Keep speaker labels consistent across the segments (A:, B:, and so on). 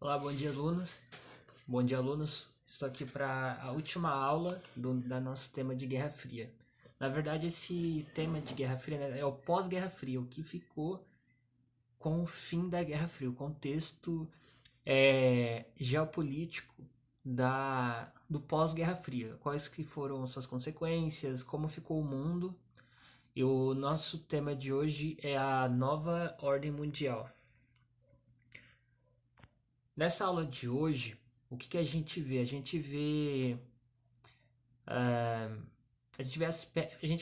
A: Olá, bom dia, alunos. Bom dia, alunos. Estou aqui para a última aula da nosso tema de Guerra Fria. Na verdade, esse tema de Guerra Fria, né, é o pós-Guerra Fria, o que ficou com o fim da Guerra Fria, o contexto geopolítico do pós-Guerra Fria. Quais que foram suas consequências, como ficou o mundo. E o nosso tema de hoje é a nova ordem mundial. Nessa aula de hoje, o que a gente vê? A gente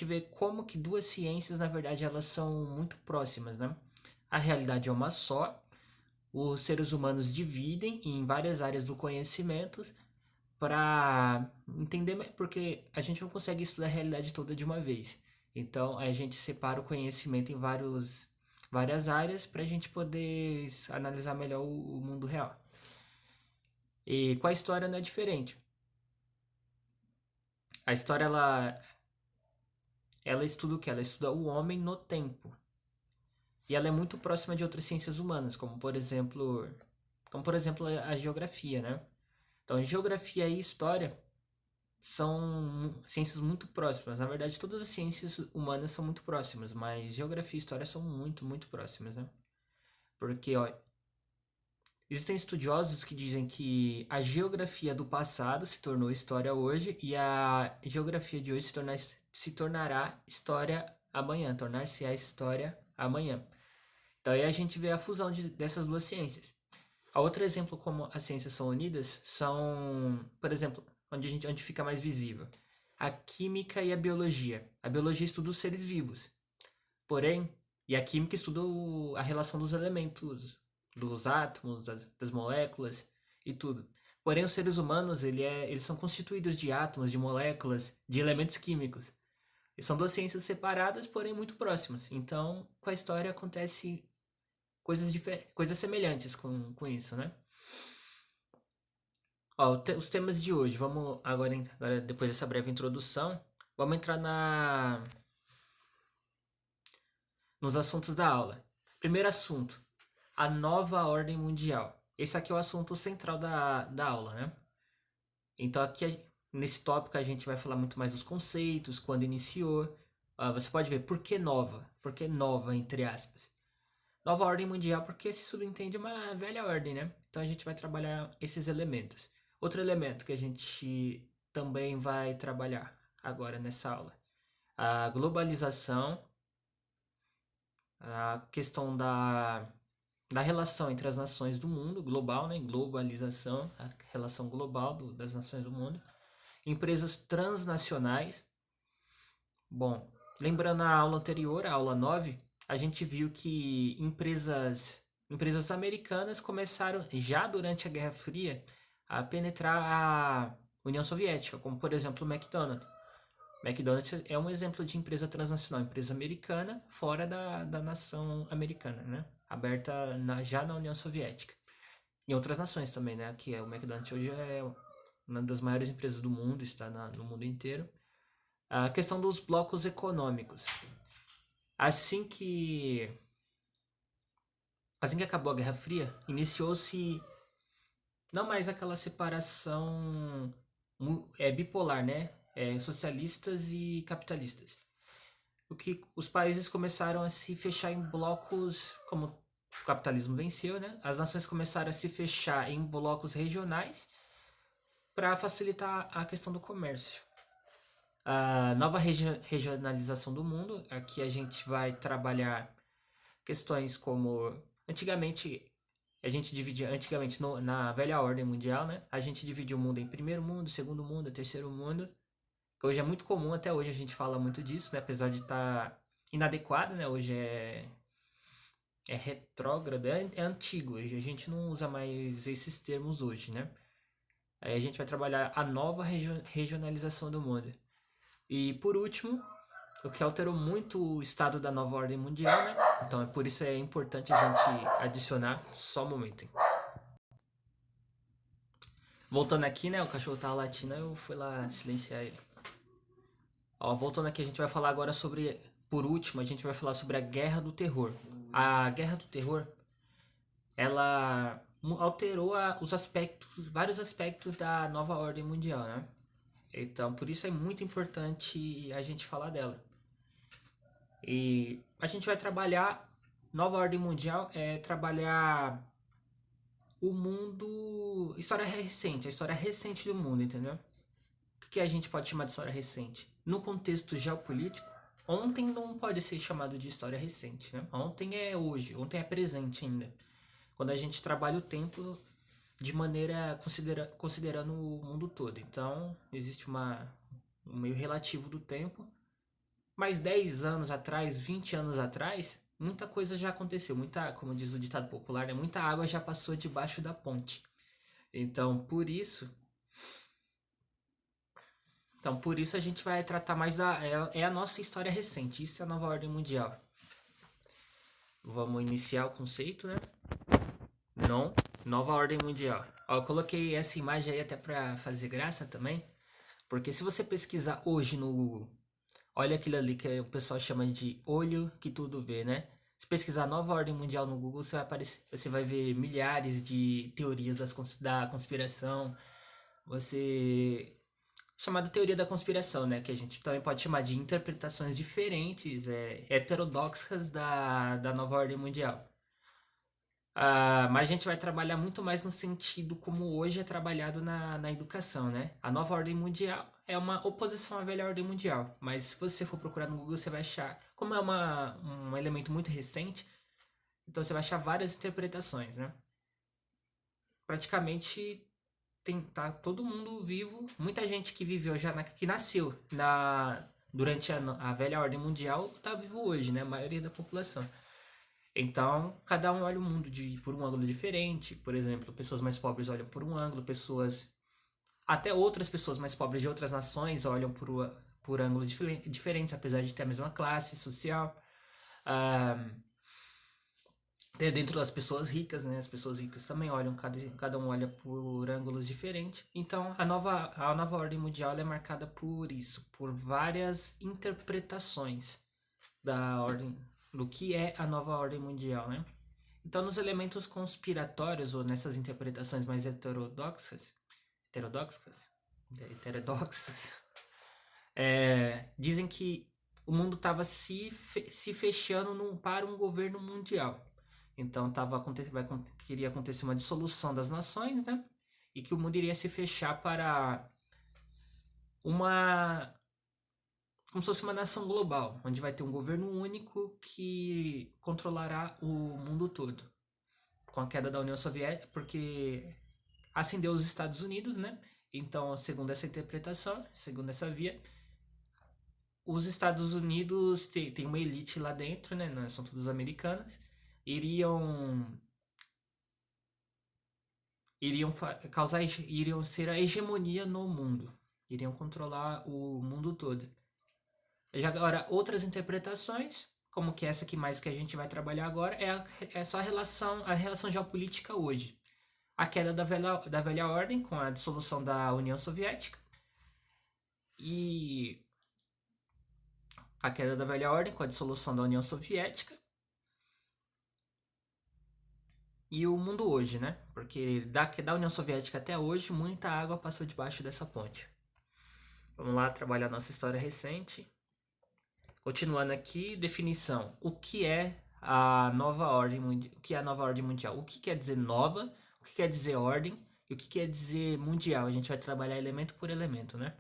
A: vê como que duas ciências, na verdade, elas são muito próximas, né? A realidade é uma só. Os seres humanos dividem em várias áreas do conhecimento para entender, porque a gente não consegue estudar a realidade toda de uma vez. Então, a gente separa o conhecimento em várias áreas para a gente poder analisar melhor o mundo real. E com a história não é diferente. A história, ela estuda o que? Ela estuda o homem no tempo. E ela é muito próxima de outras ciências humanas, como por exemplo a geografia, né? Então, geografia e história são ciências muito próximas. Na verdade, todas as ciências humanas são muito próximas, mas geografia e história são muito, muito próximas, né? Porque, ó, existem estudiosos que dizem que a geografia do passado se tornou história hoje e a geografia de hoje se tornará história amanhã, tornar-se-á história amanhã. Então aí a gente vê a fusão dessas duas ciências. A outro exemplo como as ciências são unidas são, por exemplo, onde fica mais visível, a química e a biologia. A biologia estuda os seres vivos, porém, e a química estuda a relação dos elementos, dos átomos, das moléculas e tudo. Porém, os seres humanos, eles são constituídos de átomos, de moléculas, de elementos químicos. E são duas ciências separadas, porém muito próximas. Então, com a história acontece coisas semelhantes com isso, né? Ó, os temas de hoje, vamos agora, depois dessa breve introdução, vamos entrar nos assuntos da aula. Primeiro assunto, a nova ordem mundial. Esse aqui é o assunto central da aula, né? Então aqui, nesse tópico, a gente vai falar muito mais dos conceitos, quando iniciou. Você pode ver por que nova? Por que nova, entre aspas? Nova ordem mundial porque se subentende uma velha ordem, né? Então a gente vai trabalhar esses elementos. Outro elemento que a gente também vai trabalhar agora nessa aula, a globalização, a questão da relação entre as nações do mundo, global, né? Globalização, a relação global das nações do mundo, empresas transnacionais. Bom, lembrando a aula anterior, a aula 9, a gente viu que empresas americanas começaram já durante a Guerra Fria a penetrar a União Soviética, como por exemplo o McDonald's. McDonald's é um exemplo de empresa transnacional, empresa americana fora da nação americana, né? Aberta já na União Soviética. Em outras nações também, né? Que o McDonald's hoje é uma das maiores empresas do mundo, está no mundo inteiro. A questão dos blocos econômicos. Assim que acabou a Guerra Fria, iniciou-se não mais aquela separação bipolar, né? Socialistas e capitalistas. O que os países começaram a se fechar em blocos, como o capitalismo venceu, né? As nações começaram a se fechar em blocos regionais para facilitar a questão do comércio. A nova regionalização do mundo, aqui a gente vai trabalhar questões como antigamente a gente dividia na velha ordem mundial, né? A gente dividia o mundo em primeiro mundo, segundo mundo, terceiro mundo. Que hoje é muito comum, até hoje a gente fala muito disso, né? Apesar de estar inadequado, né? Hoje é retrógrado, é antigo. Hoje a gente não usa mais esses termos hoje, né? Aí a gente vai trabalhar a nova regionalização do mundo. E por último, o que alterou muito o estado da nova ordem mundial, né? Então, por isso é importante a gente adicionar só um momento. Voltando aqui, né? O cachorro tá latindo, eu fui lá silenciar ele. Ó, voltando aqui, a gente vai falar agora por último, a gente vai falar sobre a Guerra do Terror. A Guerra do Terror, ela alterou os aspectos, vários aspectos da nova ordem mundial, né? Então, por isso é muito importante a gente falar dela. E a gente vai trabalhar, nova ordem mundial é trabalhar o mundo, história recente, a história recente do mundo, entendeu? O que a gente pode chamar de história recente? No contexto geopolítico, ontem não pode ser chamado de história recente, né? Ontem é hoje, ontem é presente ainda. Quando a gente trabalha o tempo de maneira considerando o mundo todo. Então, existe um meio relativo do tempo. Mas 10 anos atrás, 20 anos atrás, muita coisa já aconteceu. Muita, como diz o ditado popular, né? Muita água já passou debaixo da ponte. Então, por isso a gente vai tratar mais é a nossa história recente. Isso é a nova ordem mundial. Vamos iniciar o conceito, né? Não, nova ordem mundial. Ó, eu coloquei essa imagem aí até pra fazer graça também. Porque se você pesquisar hoje no Google, olha aquilo ali que o pessoal chama de olho que tudo vê, né? Se pesquisar nova ordem mundial no Google, você vai ver milhares de teorias da conspiração. Você chamada teoria da conspiração, né? Que a gente também pode chamar de interpretações diferentes, heterodoxas da nova ordem mundial. Mas a gente vai trabalhar muito mais no sentido como hoje é trabalhado na educação, né? A nova ordem mundial é uma oposição à velha ordem mundial, mas se você for procurar no Google, você vai achar, como é um elemento muito recente, então você vai achar várias interpretações, né? Praticamente tá todo mundo vivo, muita gente que viveu que nasceu durante a velha ordem mundial tá vivo hoje, né? A maioria da população. Então, cada um olha o mundo por um ângulo diferente. Por exemplo, pessoas mais pobres olham por um ângulo, até outras pessoas mais pobres de outras nações olham por ângulos diferentes, apesar de ter a mesma classe social. Ah, dentro das pessoas ricas, né? As pessoas ricas também olham, cada um olha por ângulos diferentes. Então, a nova ordem mundial é marcada por isso, por várias interpretações da ordem, do que é a nova ordem mundial, né? Então, nos elementos conspiratórios ou nessas interpretações mais heterodoxas, dizem que o mundo estava se fechando para um governo mundial. Então, queria acontecer uma dissolução das nações, né? E que o mundo iria se fechar para como se fosse uma nação global, onde vai ter um governo único que controlará o mundo todo. Com a queda da União Soviética, porque ascendeu os Estados Unidos, né? Então, segundo essa interpretação, segundo essa via, os Estados Unidos tem uma elite lá dentro, né? Não são todos americanos. Iriam ser a hegemonia no mundo. Iriam controlar o mundo todo. Já agora, outras interpretações, como que essa que mais que a gente vai trabalhar agora, é só a relação geopolítica hoje. A queda da velha ordem com a dissolução da União Soviética e a queda da velha ordem com a dissolução da União Soviética e o mundo hoje, né? Porque da União Soviética até hoje, muita água passou debaixo dessa ponte. Vamos lá trabalhar nossa história recente. Continuando aqui, definição. O que é a nova ordem mundial? O que é a nova ordem mundial? O que quer dizer nova? O que quer dizer ordem? E o que quer dizer mundial? A gente vai trabalhar elemento por elemento, né?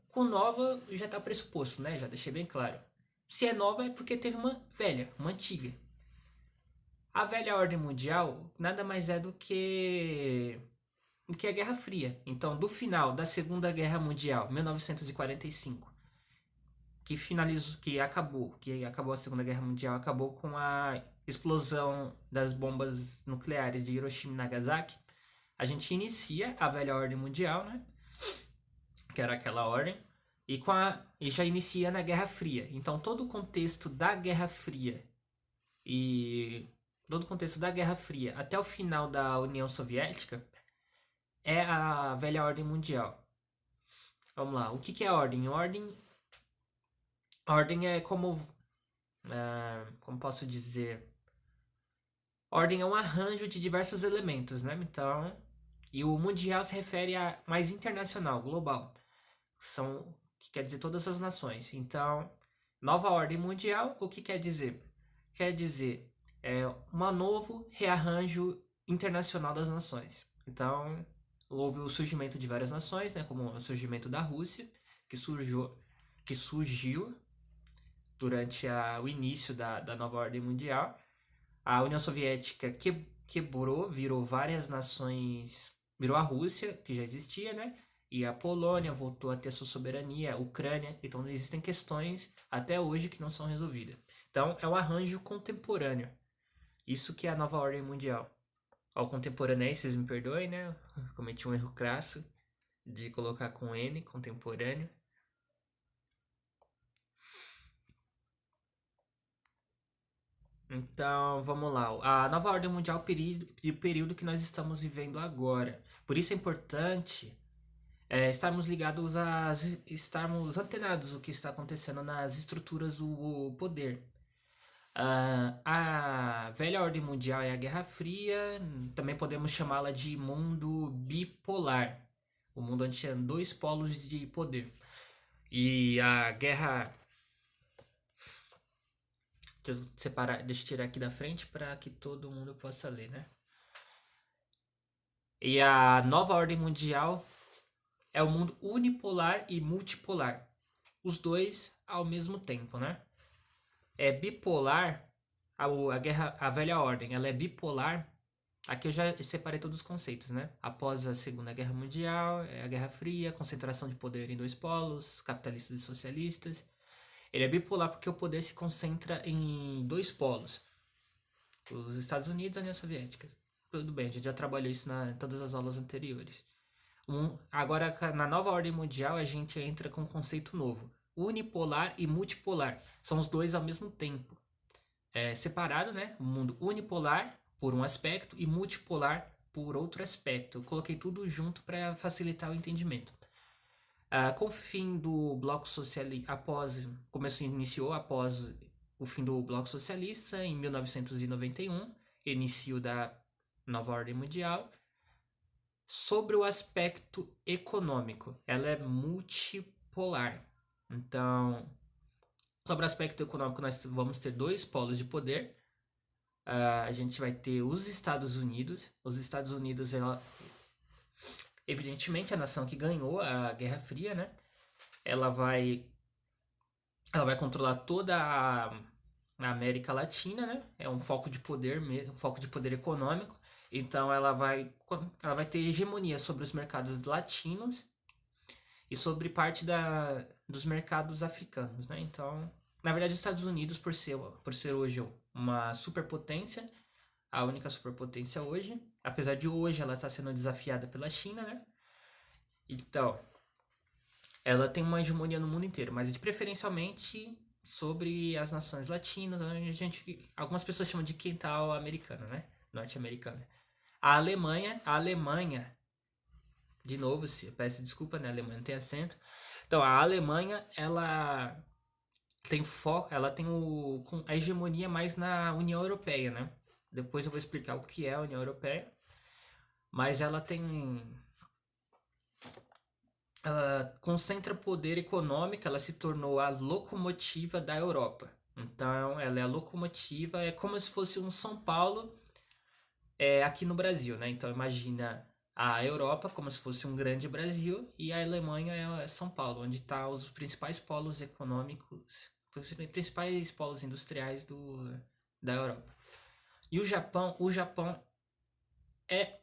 A: Com nova já está pressuposto, né? Já deixei bem claro. Se é nova é porque teve uma velha, uma antiga. A velha ordem mundial nada mais é do que a Guerra Fria. Então, do final da Segunda Guerra Mundial, 1945, que acabou a Segunda Guerra Mundial, acabou com a explosão das bombas nucleares de Hiroshima e Nagasaki. A gente inicia a velha ordem mundial, né? Que era aquela ordem, e já inicia na Guerra Fria. Então todo o contexto da Guerra Fria até o final da União Soviética é a velha ordem mundial. Vamos lá, o que é a ordem? A ordem é como posso dizer? Ordem é um arranjo de diversos elementos, né? Então, e o mundial se refere a mais internacional, global. Que quer dizer todas as nações. Então, nova ordem mundial, o que quer dizer? Quer dizer um novo rearranjo internacional das nações. Então, houve o surgimento de várias nações, né, como o surgimento da Rússia, que surgiu durante o início da nova ordem mundial. A União Soviética quebrou, virou várias nações, virou a Rússia, que já existia, né? E a Polônia voltou a ter sua soberania, a Ucrânia. Então existem questões até hoje que não são resolvidas. Então é um arranjo contemporâneo. Isso que é a nova ordem mundial. Ao contemporâneo aí, vocês me perdoem, né? Eu cometi um erro crasso de colocar com N, contemporâneo. Então, vamos lá. A nova ordem mundial é o período que nós estamos vivendo agora. Por isso é importante estarmos ligados estarmos antenados o que está acontecendo nas estruturas do poder. A velha ordem mundial é a Guerra Fria, também podemos chamá-la de mundo bipolar, o mundo onde tinha dois polos de poder. E a guerra. Deixa eu separar, deixa eu tirar aqui da frente para que todo mundo possa ler, né? E a nova ordem mundial é o mundo unipolar e multipolar. Os dois ao mesmo tempo, né? É bipolar, a velha ordem, ela é bipolar. Aqui eu já separei todos os conceitos, né? Após a Segunda Guerra Mundial, a Guerra Fria, concentração de poder em dois polos, capitalistas e socialistas. Ele é bipolar porque o poder se concentra em dois polos, os Estados Unidos e a União Soviética. Tudo bem, a gente já trabalhou isso em todas as aulas anteriores. Agora, na nova ordem mundial, a gente entra com um conceito novo. Unipolar e multipolar. São os dois ao mesmo tempo. Separado, né? O mundo unipolar por um aspecto e multipolar por outro aspecto. Eu coloquei tudo junto para facilitar o entendimento. Com o fim do bloco socialista, iniciou após o fim do bloco socialista em 1991, início da nova ordem mundial. Sobre o aspecto econômico, ela é multipolar. Então, sobre o aspecto econômico, nós vamos ter dois polos de poder. A gente vai ter os Estados Unidos. Os Estados Unidos, evidentemente, a nação que ganhou a Guerra Fria, né? Ela vai controlar toda a América Latina, né? É um foco de poder, um foco de poder econômico. Então ela vai ter hegemonia sobre os mercados latinos e sobre parte dos mercados africanos, né? Então, na verdade, os Estados Unidos, por ser hoje uma superpotência, a única superpotência hoje, apesar de hoje ela estar sendo desafiada pela China, né? Então, ela tem uma hegemonia no mundo inteiro, mas preferencialmente sobre as nações latinas, algumas pessoas chamam de quintal americano, né? Norte-americano. A Alemanha, de novo, peço desculpa, né? A Alemanha não tem acento. Então, a Alemanha, ela tem foco, ela tem a hegemonia mais na União Europeia, né? Depois eu vou explicar o que é a União Europeia. Mas ela concentra poder econômico, ela se tornou a locomotiva da Europa. Então, ela é a locomotiva, é como se fosse um São Paulo aqui no Brasil, né? Então, imagina a Europa como se fosse um grande Brasil e a Alemanha é São Paulo, onde estão os principais polos econômicos, os principais polos industriais da Europa. E o Japão é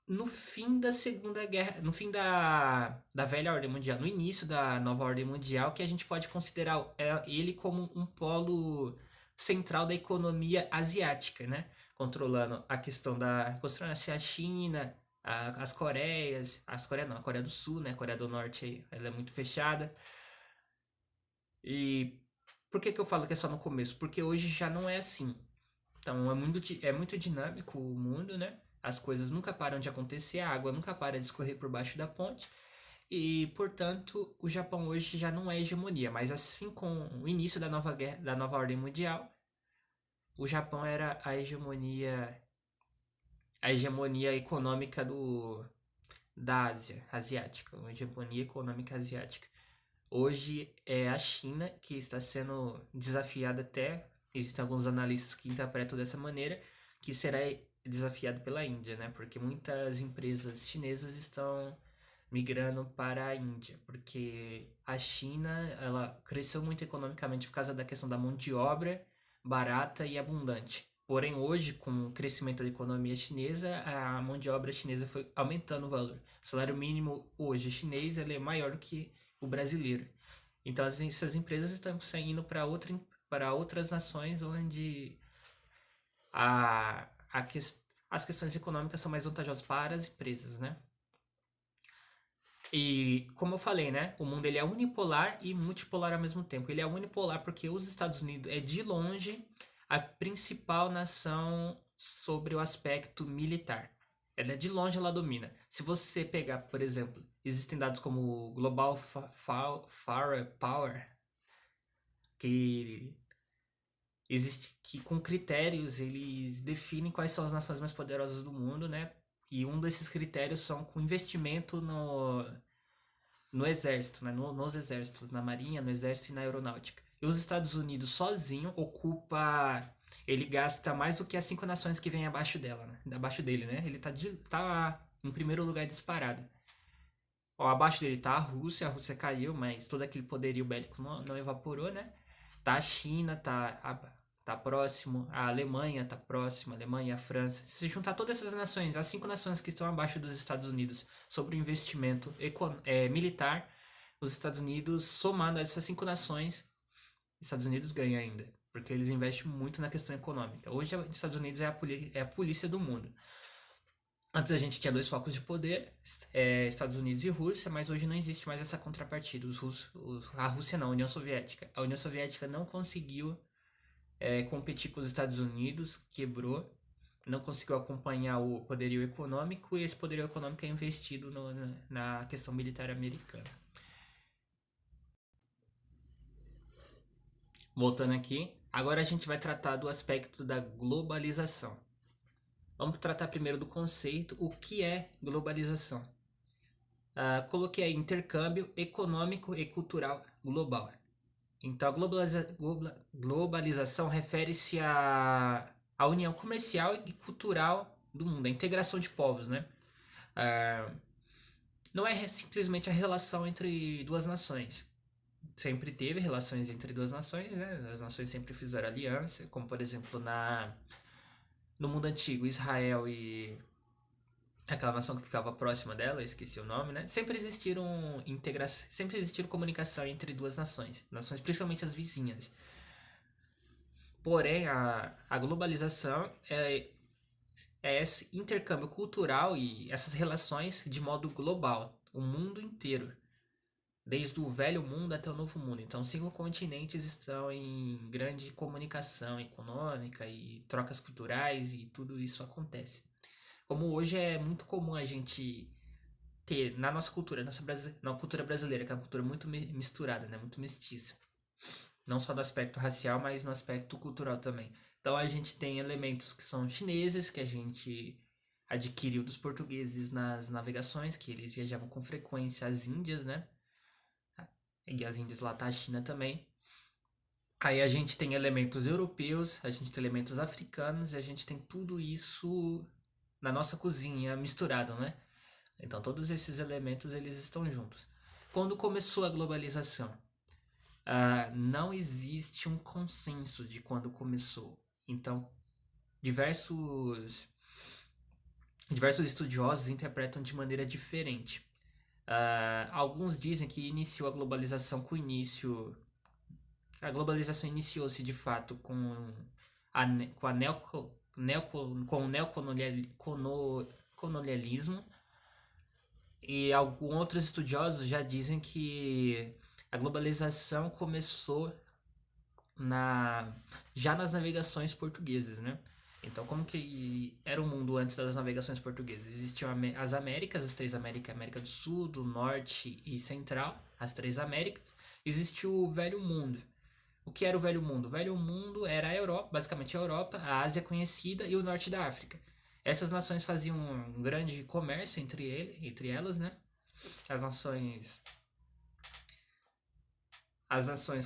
A: no fim da Segunda Guerra, no fim da velha ordem mundial, no início da nova ordem mundial, que a gente pode considerar ele como um polo central da economia asiática, né? Controlando a questão controlando a China, as Coreias, a Coreia do Sul, né? A Coreia do Norte, ela é muito fechada. E por que eu falo que é só no começo? Porque hoje já não é assim. Então é muito dinâmico o mundo, né? As coisas nunca param de acontecer, a água nunca para de escorrer por baixo da ponte. E, portanto, o Japão hoje já não é hegemonia, mas assim com o início da nova ordem mundial, o Japão era a hegemonia econômica da Ásia, asiática, uma hegemonia econômica asiática. Hoje é a China que está sendo desafiada até, existem alguns analistas que interpretam dessa maneira, que será desafiado pela Índia, né? Porque muitas empresas chinesas estão migrando para a Índia, porque a China, ela cresceu muito economicamente por causa da questão da mão de obra barata e abundante. Porém, hoje, com o crescimento da economia chinesa, a mão de obra chinesa foi aumentando o valor. O salário mínimo hoje chinês ele é maior do que o brasileiro. Então, essas empresas estão saindo para outras nações onde a, a que, as questões econômicas são mais vantajosas para as empresas, né? E como eu falei, né? O mundo ele é unipolar e multipolar ao mesmo tempo. Ele é unipolar porque os Estados Unidos é de longe a principal nação sobre o aspecto militar. Ela é de longe ela domina. Se você pegar, por exemplo, existem dados como o Global Firepower, que existe que com critérios eles definem quais são as nações mais poderosas do mundo, né? E um desses critérios são com investimento no exército, né? Nos exércitos, na marinha, no exército e na aeronáutica. E os Estados Unidos sozinho ocupa, ele gasta mais do que as 5 nações que vêm abaixo dela, né? Abaixo dele, né? Ele tá em primeiro lugar disparado. Ó, abaixo dele tá a Rússia caiu, mas todo aquele poderio bélico não evaporou, né? Tá a China, tá próximo, a Alemanha tá próxima, a Alemanha, a França. Se juntar todas essas nações, as 5 nações que estão abaixo dos Estados Unidos sobre o investimento militar, os Estados Unidos, somando essas 5 nações, os Estados Unidos ganha ainda. Porque eles investem muito na questão econômica. Hoje, os Estados Unidos é a polícia do mundo. Antes a gente tinha 2 focos de poder, Estados Unidos e Rússia, mas hoje não existe mais essa contrapartida. A Rússia não, a União Soviética. A União Soviética não conseguiu competir com os Estados Unidos, quebrou, não conseguiu acompanhar o poderio econômico e esse poderio econômico é investido na questão militar americana. Voltando aqui, agora a gente vai tratar do aspecto da globalização. Vamos tratar primeiro do conceito, o que é globalização. Coloquei aí intercâmbio econômico e cultural global. Então, a globalização refere-se à união comercial e cultural do mundo, a integração de povos, né? Ah, não é simplesmente a relação entre 2 nações. Sempre teve relações entre 2 nações, né? As nações sempre fizeram aliança, como por exemplo no mundo antigo, Israel e aquela nação que ficava próxima dela, eu esqueci o nome, né? Sempre existiram comunicação entre 2 nações, principalmente as vizinhas. Porém, a globalização é esse intercâmbio cultural e essas relações de modo global, o mundo inteiro, desde o velho mundo até o novo mundo. Então, 5 continentes estão em grande comunicação econômica e trocas culturais e tudo isso acontece. Como hoje é muito comum a gente ter na nossa cultura, na cultura brasileira, que é uma cultura muito misturada, né? Muito mestiça. Não só no aspecto racial, mas no aspecto cultural também. Então a gente tem elementos que são chineses, que a gente adquiriu dos portugueses nas navegações, que eles viajavam com frequência às Índias, né? E as Índias lá tá a China também. Aí a gente tem elementos europeus, a gente tem elementos africanos, e a gente tem tudo isso na nossa cozinha misturado, né? Então todos esses elementos eles estão juntos. Quando começou a globalização? Não existe um consenso de quando começou. Então diversos estudiosos interpretam de maneira diferente. Alguns dizem que iniciou a globalização com o início. A globalização iniciou-se de fato com o neocolonialismo. E alguns outros estudiosos já dizem que a globalização começou já nas navegações portuguesas, né? Então, como que era o mundo antes das navegações portuguesas? Existiam as Américas, as 3 Américas, América do Sul, do Norte e Central, as 3 Américas. Existiu o Velho Mundo, O que era o Velho Mundo? O Velho Mundo era a Europa, basicamente a Europa, a Ásia conhecida e o norte da África. Essas nações faziam um grande comércio entre elas, né? As nações,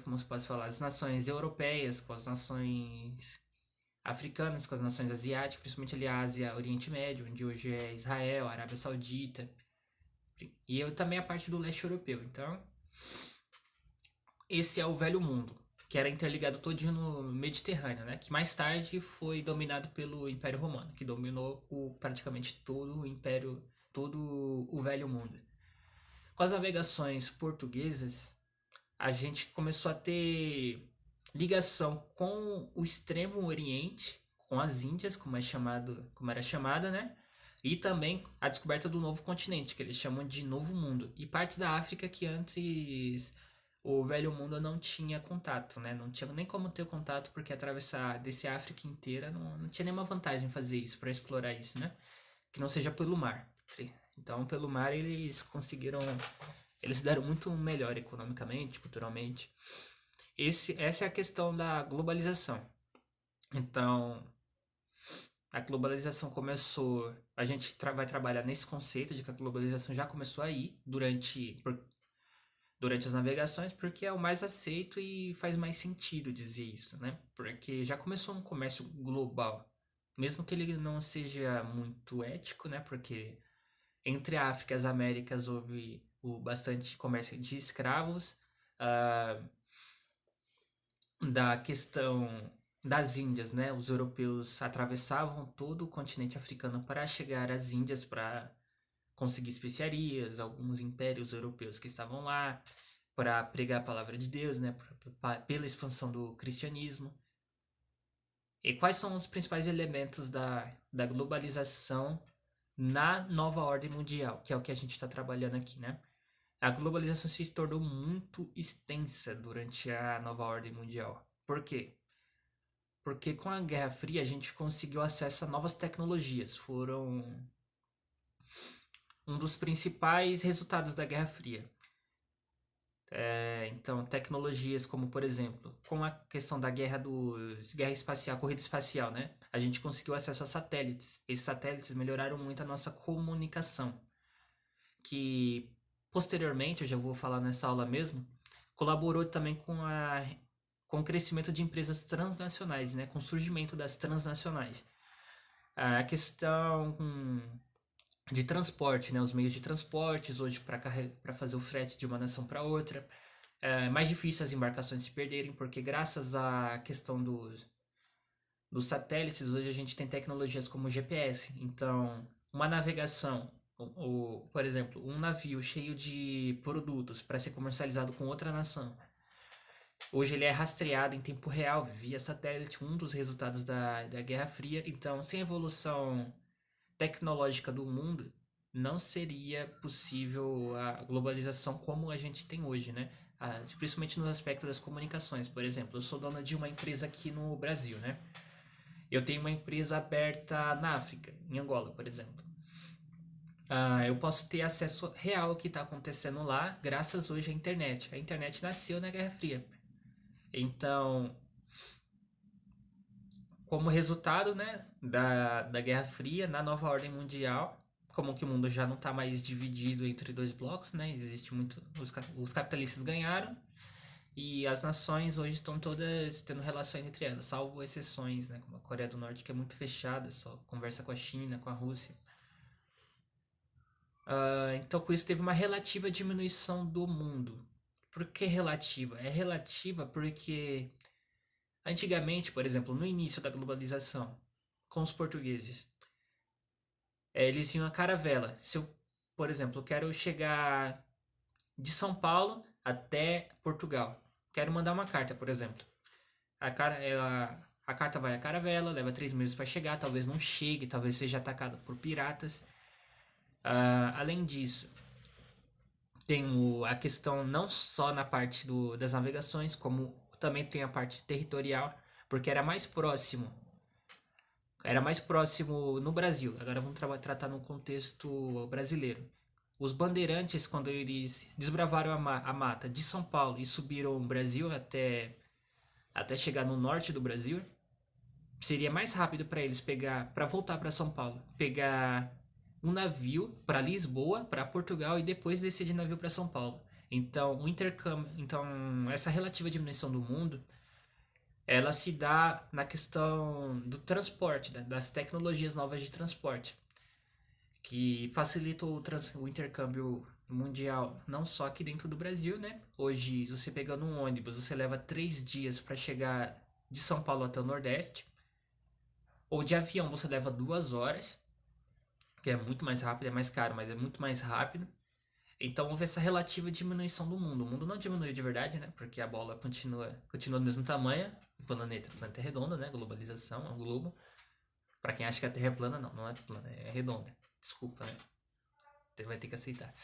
A: como se pode falar, as nações europeias com as nações africanas, com as nações asiáticas, principalmente ali a Ásia, Oriente Médio, onde hoje é Israel, Arábia Saudita, e eu também a parte do leste europeu. Então, esse é o Velho Mundo, que era interligado todinho no Mediterrâneo, né? Que mais tarde foi dominado pelo Império Romano, que dominou praticamente todo o Império, todo o Velho Mundo. Com as navegações portuguesas, a gente começou a ter ligação com o Extremo Oriente, com as Índias, como era chamada, né? E também a descoberta do novo continente, que eles chamam de Novo Mundo, e partes da África que antes o Velho Mundo não tinha contato, né? Não tinha nem como ter contato, porque atravessar desse África inteira não tinha nenhuma vantagem fazer isso, para explorar isso, né? Que não seja pelo mar. Então, pelo mar eles conseguiram, eles se deram muito melhor economicamente, culturalmente. Essa é a questão da globalização. Então, a globalização começou. A gente vai trabalhar nesse conceito de que a globalização já começou aí durante as navegações, porque é o mais aceito e faz mais sentido dizer isso, né? Porque já começou um comércio global, mesmo que ele não seja muito ético, né? Porque entre a África e as Américas houve bastante comércio de escravos, ah, da questão das Índias, né? Os europeus atravessavam todo o continente africano para chegar às Índias para conseguir especiarias, alguns impérios europeus que estavam lá para pregar a palavra de Deus, né? Pela expansão do cristianismo. E quais são os principais elementos da globalização na nova ordem mundial, que é o que a gente está trabalhando aqui, né? A globalização se tornou muito extensa durante a nova ordem mundial. Por quê? Porque com a Guerra Fria a gente conseguiu acesso a novas tecnologias. Foram um dos principais resultados da Guerra Fria. Então, tecnologias como, por exemplo, com a questão da guerra espacial, corrida espacial, né? A gente conseguiu acesso a satélites. Esses satélites melhoraram muito a nossa comunicação, que posteriormente, eu já vou falar nessa aula mesmo, colaborou também com o crescimento de empresas transnacionais, né? Com o surgimento das transnacionais. A questão de transporte, né? Os meios de transportes hoje para fazer o frete de uma nação para outra. É mais difícil as embarcações se perderem, porque graças à questão dos satélites, hoje a gente tem tecnologias como o GPS. Então, uma navegação, por exemplo, um navio cheio de produtos para ser comercializado com outra nação. Hoje ele é rastreado em tempo real via satélite, um dos resultados da Guerra Fria. Então, sem a evolução tecnológica do mundo, não seria possível a globalização como a gente tem hoje, né? Principalmente no aspecto das comunicações. Por exemplo, eu sou dono de uma empresa aqui no Brasil, né? Eu tenho uma empresa aberta na África, em Angola, por exemplo. Eu posso ter acesso real ao que está acontecendo lá, graças hoje à internet. A internet nasceu na Guerra Fria. Então, como resultado, né, da Guerra Fria, na nova ordem mundial, como que o mundo já não está mais dividido entre dois blocos, né? Existe muito, os capitalistas ganharam e as nações hoje estão todas tendo relações entre elas, salvo exceções, né? Como a Coreia do Norte, que é muito fechada, só conversa com a China, com a Rússia. Então, com isso, teve uma relativa diminuição do mundo. Por que relativa? É relativa porque antigamente, por exemplo, no início da globalização, com os portugueses, eles iam a caravela. Se eu, por exemplo, quero chegar de São Paulo até Portugal, quero mandar uma carta, por exemplo. A carta vai à caravela, leva 3 meses para chegar, talvez não chegue, talvez seja atacada por piratas. Além disso, tem a questão não só na parte das navegações, como também tem a parte territorial, porque era mais próximo no Brasil. Agora vamos tratar no contexto brasileiro. Os bandeirantes, quando eles desbravaram a mata de São Paulo e subiram o Brasil até até chegar no norte do Brasil, seria mais rápido para eles pegar, para voltar para São Paulo, pegar um navio para Lisboa, para Portugal e depois descer de navio para São Paulo. Então, o intercâmbio, então essa relativa diminuição do mundo, ela se dá na questão do transporte, das tecnologias novas de transporte, que facilitam o intercâmbio mundial, não só aqui dentro do Brasil, né? Hoje, você pegando um ônibus, você leva 3 dias para chegar de São Paulo até o Nordeste, ou de avião você leva 2 horas, que é muito mais rápido, é mais caro, mas é muito mais rápido. Então houve essa relativa diminuição do mundo. O mundo não diminuiu de verdade, né? Porque a bola continua do mesmo tamanho. O planeta é redondo, né? Globalização, é um globo. Pra quem acha que a Terra é plana, não, não é plana, é redonda. Desculpa, né? Vai ter que aceitar.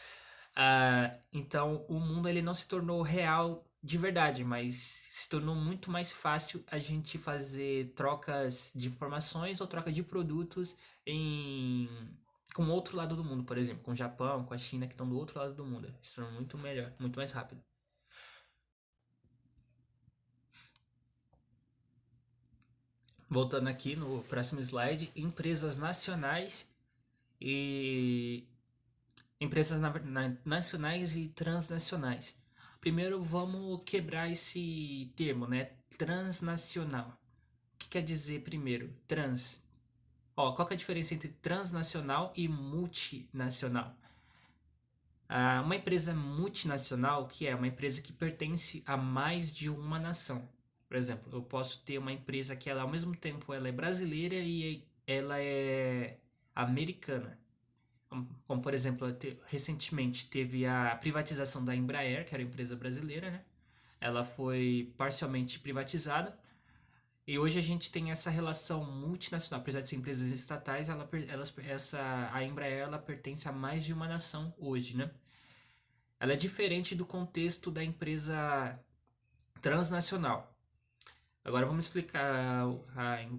A: Então o mundo ele não se tornou real de verdade, mas se tornou muito mais fácil a gente fazer trocas de informações ou troca de produtos em com o outro lado do mundo, por exemplo, com o Japão, com a China, que estão do outro lado do mundo. Se tornou muito melhor, muito mais rápido. Voltando aqui no próximo slide, empresas nacionais e nacionais e transnacionais. Primeiro vamos quebrar esse termo, né? Transnacional. O que quer dizer primeiro? Trans. Ó, qual que é a diferença entre transnacional e multinacional? Uma empresa multinacional, que é uma empresa que pertence a mais de uma nação. Por exemplo, eu posso ter uma empresa que ela, ao mesmo tempo ela é brasileira e ela é americana. Como, por exemplo, recentemente teve a privatização da Embraer, que era uma empresa brasileira, né? Ela foi parcialmente privatizada. E hoje a gente tem essa relação multinacional, apesar de ser empresas estatais, a Embraer ela pertence a mais de uma nação hoje, né? Ela é diferente do contexto da empresa transnacional. Agora vamos explicar o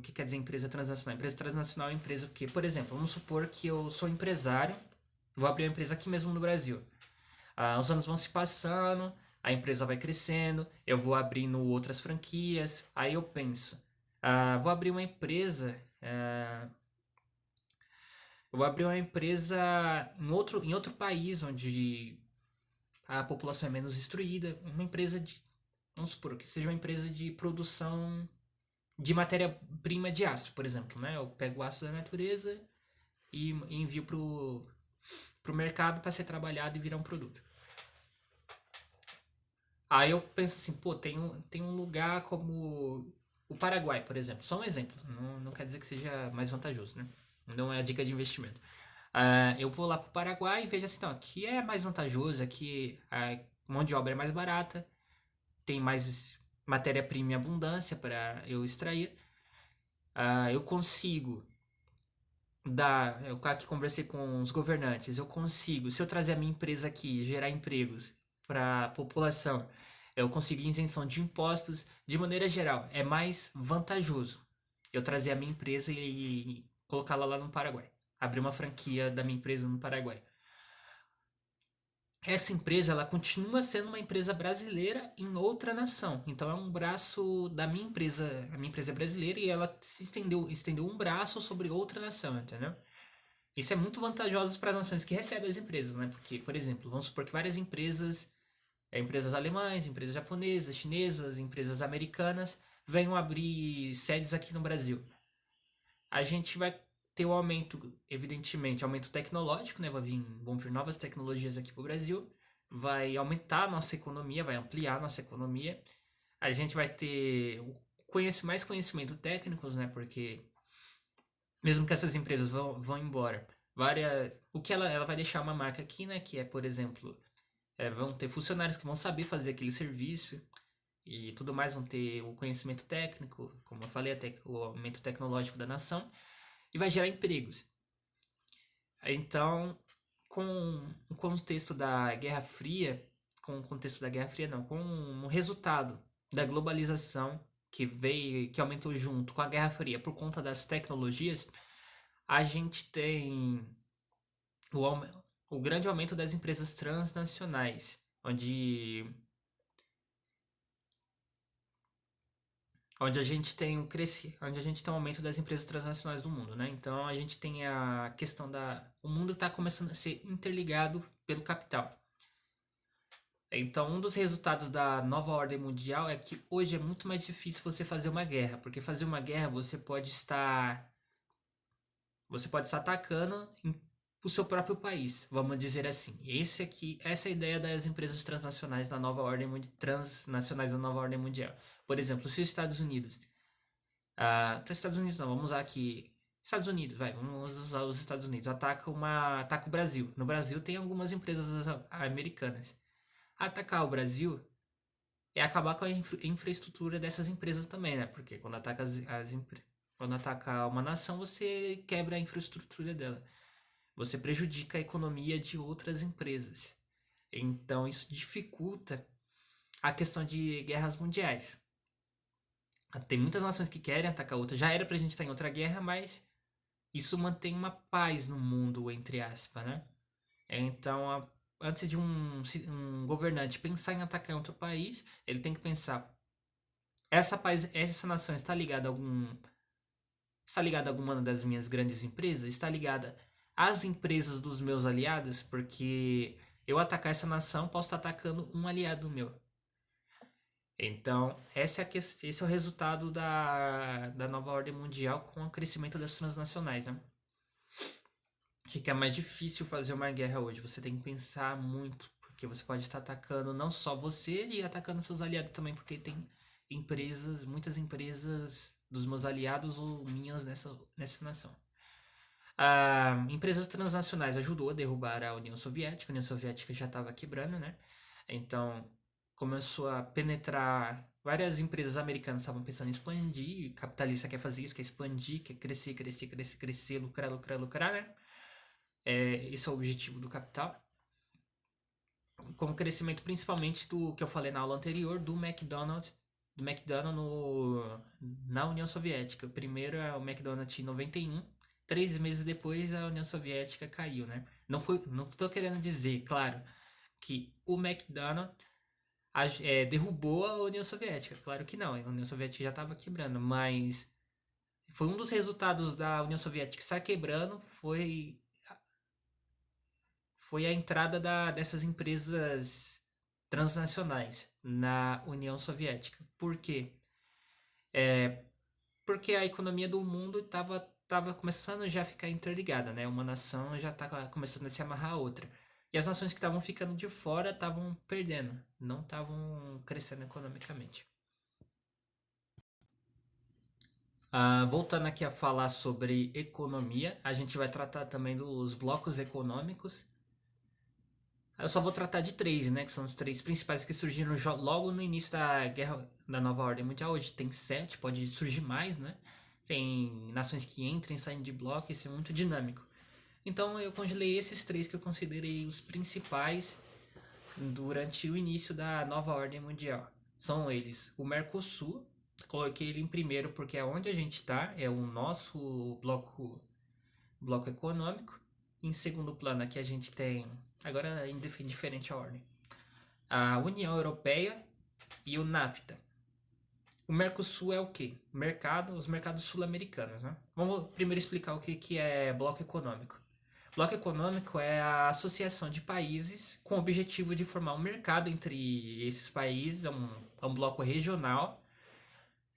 A: que quer dizer empresa transnacional. Empresa transnacional é empresa que, por exemplo, vamos supor que eu sou empresário, vou abrir uma empresa aqui mesmo no Brasil. Os anos vão se passando, a empresa vai crescendo, eu vou abrindo outras franquias. Aí eu penso, vou abrir uma empresa, eu vou abrir uma empresa em outro país onde a população é menos instruída, uma empresa vamos supor que seja uma empresa de produção de matéria-prima de aço, por exemplo, né? Eu pego o aço da natureza e envio pro mercado para ser trabalhado e virar um produto. Aí eu penso assim, pô, tem um lugar como o Paraguai, por exemplo. Só um exemplo, não quer dizer que seja mais vantajoso, né? Não é a dica de investimento. Eu vou lá pro Paraguai e vejo assim, não, aqui é mais vantajoso, aqui a mão de obra é mais barata, tem mais matéria-prima em abundância para eu extrair. Eu consigo eu aqui conversei com os governantes, eu consigo, se eu trazer a minha empresa aqui, gerar empregos para a população, eu consigo isenção de impostos, de maneira geral, é mais vantajoso eu trazer a minha empresa e colocá-la lá no Paraguai, abrir uma franquia da minha empresa no Paraguai. Essa empresa ela continua sendo uma empresa brasileira em outra nação. Então é um braço da minha empresa. A minha empresa é brasileira e ela se estendeu um braço sobre outra nação, entendeu? Isso é muito vantajoso para as nações que recebem as empresas, né? Porque, por exemplo, vamos supor que várias empresas alemãs, empresas japonesas, chinesas, empresas americanas, venham abrir sedes aqui no Brasil. A gente vai ter um aumento, evidentemente, aumento tecnológico, né? Vão vir novas tecnologias aqui para o Brasil, vai aumentar a nossa economia, vai ampliar a nossa economia. A gente vai ter mais conhecimento técnicos, né? Porque mesmo que essas empresas vão embora, o que ela vai deixar uma marca aqui, né? Que é, por exemplo, vão ter funcionários que vão saber fazer aquele serviço e tudo mais, vão ter o conhecimento técnico, como eu falei, até o aumento tecnológico da nação e vai gerar empregos. Então, com o contexto da Guerra Fria, não, com o resultado da globalização que aumentou junto com a Guerra Fria por conta das tecnologias, a gente tem o, o grande aumento das empresas transnacionais, onde onde a gente tem onde a gente tem um aumento das empresas transnacionais do mundo, né? Então a gente tem a questão o mundo está começando a ser interligado pelo capital. Então, um dos resultados da nova ordem mundial é que hoje é muito mais difícil você fazer uma guerra, porque fazer uma guerra você pode estar atacando o seu próprio país, vamos dizer assim. Essa é a ideia das empresas transnacionais da nova ordem transnacionais da nova ordem mundial. Por exemplo, se os Estados Unidos, então Estados Unidos não, vamos usar aqui Estados Unidos, vamos usar os Estados Unidos, ataca o Brasil. No Brasil tem algumas empresas americanas. Atacar o Brasil é acabar com a infraestrutura dessas empresas também, né? Porque quando ataca uma nação, você quebra a infraestrutura dela. Você prejudica a economia de outras empresas. Então isso dificulta a questão de guerras mundiais. Tem muitas nações que querem atacar outras. Já era pra gente estar em outra guerra, mas isso mantém uma paz no mundo, entre aspas, né? Então, antes de um governante pensar em atacar outro país, ele tem que pensar: essa nação está ligada a alguma das minhas grandes empresas? Está ligada às empresas dos meus aliados? Porque eu atacar essa nação, posso estar atacando um aliado meu. Então, esse é o resultado da nova ordem mundial com o crescimento das transnacionais, né? Fica mais difícil fazer uma guerra hoje. Você tem que pensar muito, porque você pode estar atacando não só você e atacando seus aliados também, porque tem muitas empresas dos meus aliados ou minhas nessa nação. Empresas transnacionais ajudou a derrubar a União Soviética. A União Soviética já estava quebrando, né? Então começou a penetrar. Várias empresas americanas estavam pensando em expandir. Capitalista quer fazer isso, quer expandir, quer crescer, crescer, crescer, crescer, lucrar, lucrar, lucrar, né? Esse é o objetivo do capital. Com o crescimento principalmente do que eu falei na aula anterior, do McDonald's na União Soviética. O primeiro é o McDonald's em 91. 3 meses depois a União Soviética caiu, né? Não estou querendo dizer, claro, que o McDonald's derrubou a União Soviética. Claro que não, a União Soviética já estava quebrando, mas foi um dos resultados da União Soviética estar quebrando, foi a entrada dessas empresas transnacionais na União Soviética. Por quê? Porque a economia do mundo estava começando já a ficar interligada, né? Uma nação já está começando a se amarrar a outra. E as nações que estavam ficando de fora estavam perdendo, não estavam crescendo economicamente. Voltando aqui a falar sobre economia, a gente vai tratar também dos blocos econômicos. Eu só vou tratar de três, né? Que são os três principais que surgiram logo no início da guerra da Nova Ordem Mundial. Hoje tem 7, pode surgir mais, né? Tem nações que entram e saem de bloco, isso é muito dinâmico. Então eu congelei esses três que eu considerei os principais durante o início da Nova Ordem Mundial. São eles o Mercosul, coloquei ele em primeiro porque é onde a gente está, é o nosso bloco econômico. Em segundo plano aqui a gente tem, agora em diferente a ordem, a União Europeia e o NAFTA. O Mercosul é o quê? Os mercados sul-americanos, né? Vamos primeiro explicar o que é bloco econômico. Bloco econômico é a associação de países com o objetivo de formar um mercado entre esses países, é um bloco regional,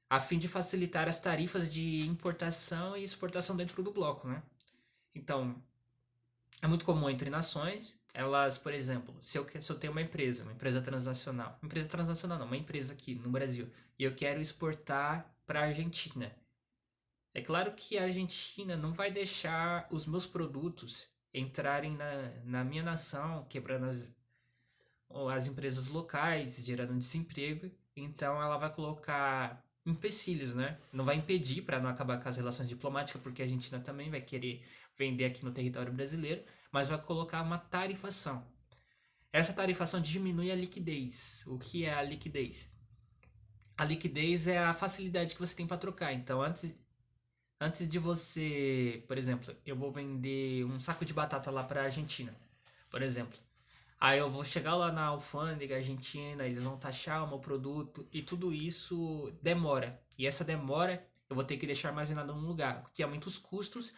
A: a fim de facilitar as tarifas de importação e exportação dentro do bloco, né? Então, é muito comum entre nações, elas, por exemplo, se eu tenho uma empresa transnacional não, uma empresa aqui no Brasil, e eu quero exportar para a Argentina. É claro que a Argentina não vai deixar os meus produtos entrarem na minha nação, quebrando as empresas locais, gerando desemprego. Então ela vai colocar empecilhos, né? Não vai impedir para não acabar com as relações diplomáticas, porque a Argentina também vai querer vender aqui no território brasileiro, mas vai colocar uma tarifação. Essa tarifação diminui a liquidez. O que é a liquidez? A liquidez é a facilidade que você tem para trocar. Então, antes de você, por exemplo, eu vou vender um saco de batata lá para a Argentina, por exemplo. Aí eu vou chegar lá na alfândega argentina, eles vão taxar o meu produto e tudo isso demora. E essa demora eu vou ter que deixar armazenado num lugar, o que aumenta os custos.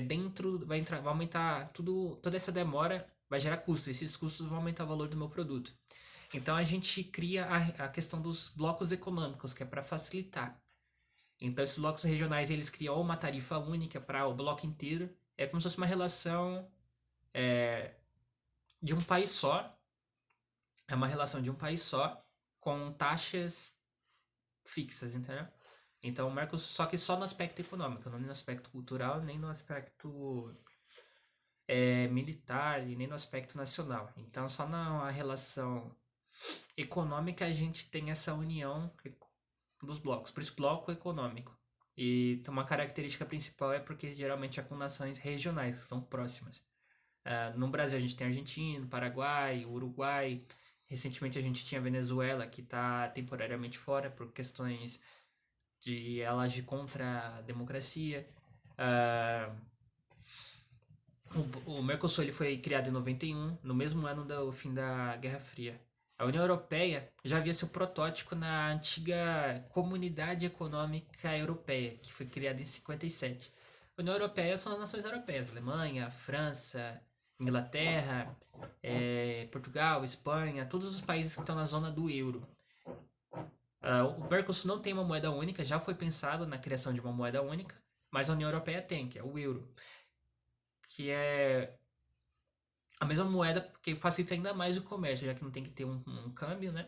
A: Dentro vai aumentar tudo, toda essa demora vai gerar custos. Esses custos vão aumentar o valor do meu produto. Então a gente cria a questão dos blocos econômicos, que é para facilitar. Então esses blocos regionais eles criam uma tarifa única para o bloco inteiro. É como se fosse uma relação de um país só. É uma relação de um país só com taxas fixas, entendeu? Então o Mercosul, só que só no aspecto econômico, não no aspecto cultural, nem no aspecto militar, e nem no aspecto nacional. Então só na relação econômica a gente tem essa união dos blocos, por isso bloco econômico. E uma característica principal é porque geralmente é com nações regionais, que são próximas. No Brasil a gente tem Argentina, Paraguai, Uruguai. Recentemente a gente tinha Venezuela, que está temporariamente fora por questões de ela agir contra a democracia. O Mercosul ele foi criado em 91, no mesmo ano do fim da Guerra Fria. A União Europeia já havia seu protótipo na antiga Comunidade Econômica Europeia, que foi criada em 57. A União Europeia são as nações europeias: Alemanha, França, Inglaterra, Portugal, Espanha, todos os países que estão na zona do euro. O Mercosul não tem uma moeda única, já foi pensado na criação de uma moeda única, mas a União Europeia tem, que é o euro, que é a mesma moeda, porque facilita ainda mais o comércio, já que não tem que ter um câmbio, né?